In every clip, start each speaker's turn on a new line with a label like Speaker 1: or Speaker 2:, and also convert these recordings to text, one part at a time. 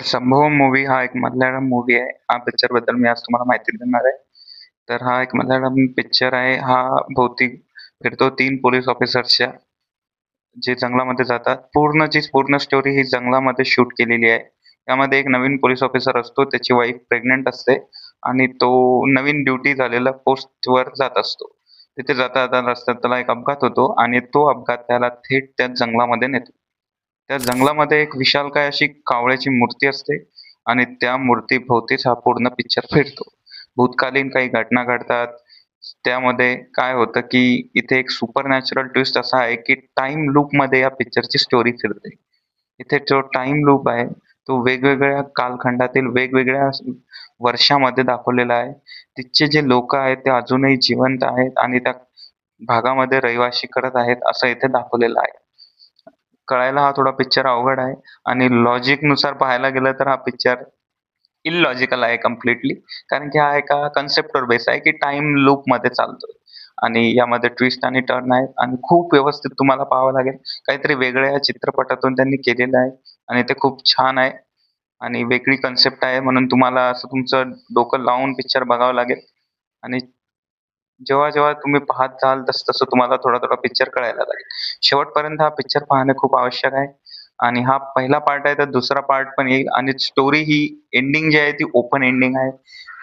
Speaker 1: संभव मूव्ही हा एक मल्याळम मूव्ही आहे. हा पिक्चरबद्दल मी आज तुम्हाला माहिती देणार आहे. तर हा एक मल्याळम पिक्चर आहे. हा भोवती फिरतो 3 पोलीस ऑफिसर्सच्या, जे जंगलामध्ये जातात. पूर्णची पूर्ण स्टोरी ही जंगलामध्ये शूट केलेली आहे. त्यामध्ये एक नवीन पोलीस ऑफिसर असतो. त्याची वाईफ प्रेग्नंट असते आणि तो नवीन ड्युटी झालेल्या पोस्टवर जात असतो. तिथे जाता-जाता रस्त्यात त्याला एक अपघात होतो आणि तो अपघात त्याला थेट त्या जंगलामध्ये नेतो. त्या जंगलामध्ये एक विशालकाय अशी कावळ्याची मूर्ती असते आणि त्या मूर्तीभोवतीच हा पूर्ण पिक्चर फिरतो. भूतकालीन काही घटना घडतात. त्यामध्ये काय होतं, की इथे एक सुपरनॅचरल ट्विस्ट असा आहे, की टाईम लूपमध्ये या पिक्चरची स्टोरी फिरते. इथे जो टाईम लूप आहे, तो वेगवेगळ्या कालखंडातील वेगवेगळ्या वर्षामध्ये दाखवलेला आहे. तिथचे जे लोकं आहेत, ते अजूनही जिवंत आहेत आणि त्या भागामध्ये रहिवासी करत आहेत, असं इथे दाखवलेलं आहे. कळायला हा थोडा पिक्चर अवघड आहे आणि लॉजिकनुसार पाहायला गेलं तर हा पिक्चर इलॉजिकल आहे कंप्लीटली. कारण की हा एका कन्सेप्टवर बेस आहे, की टाईम लूपमध्ये चालतोय आणि यामध्ये ट्विस्ट आणि टर्न आहेत आणि खूप व्यवस्थित तुम्हाला पाहावं लागेल. काहीतरी वेगळं या चित्रपटातून त्यांनी केलेलं आहे आणि ते खूप छान आहे आणि वेगळी कन्सेप्ट आहे म्हणून तुम्हाला असं तुमचं डोकं लावून पिक्चर बघावं लागेल आणि जेव्हा तुम्ही पाहत जाल तसं-तसं तुम्हाला थोडा-थोडा पिक्चर कळायला लागेल. शेवटपर्यंत हा पिक्चर पाहणे खूप आवश्यक आहे आणि हा पहिला पार्ट आहे तर दुसरा पार्ट पण येईल आणि स्टोरी ही एंडिंग जी आहे ती ओपन एंडिंग आहे.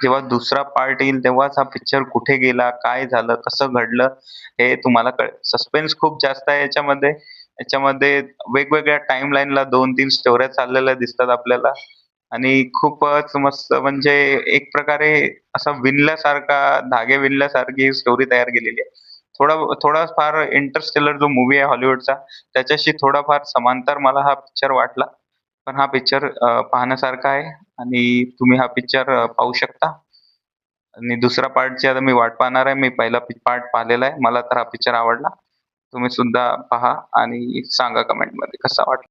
Speaker 1: जेव्हा दुसरा पार्ट येईल तेव्हाच हा पिक्चर कुठे गेला, काय झालं, कसं घडलं हे तुम्हाला कळेल. सस्पेन्स खूप जास्त आहे याच्यामध्ये. याच्यामध्ये वेगवेगळ्या टाईमलाईनला 2-3 स्टोऱ्या चाललेल्या दिसतात आपल्याला आणि खूपच मस्त म्हणजे एक प्रकारे असा विणल्यासारखा, धागे विणल्यासारखी स्टोरी तयार केलेली आहे. थोडाफार इंटरस्टेलर जो मूव्ही आहे हॉलिवूडचा, त्याच्याशी थोडाफार समांतर मला हा पिक्चर वाटला. पण हा पिक्चर पाहण्यासारखा आहे आणि तुम्ही हा पिक्चर पाहू शकता आणि दुसऱ्या पार्टची आता मी वाट पाहणार आहे. मी पहिला पार्ट पाहिलेला आहे. मला तर हा पिक्चर आवडला. तुम्ही सुद्धा पहा आणि सांगा कमेंटमध्ये कसा वाटला.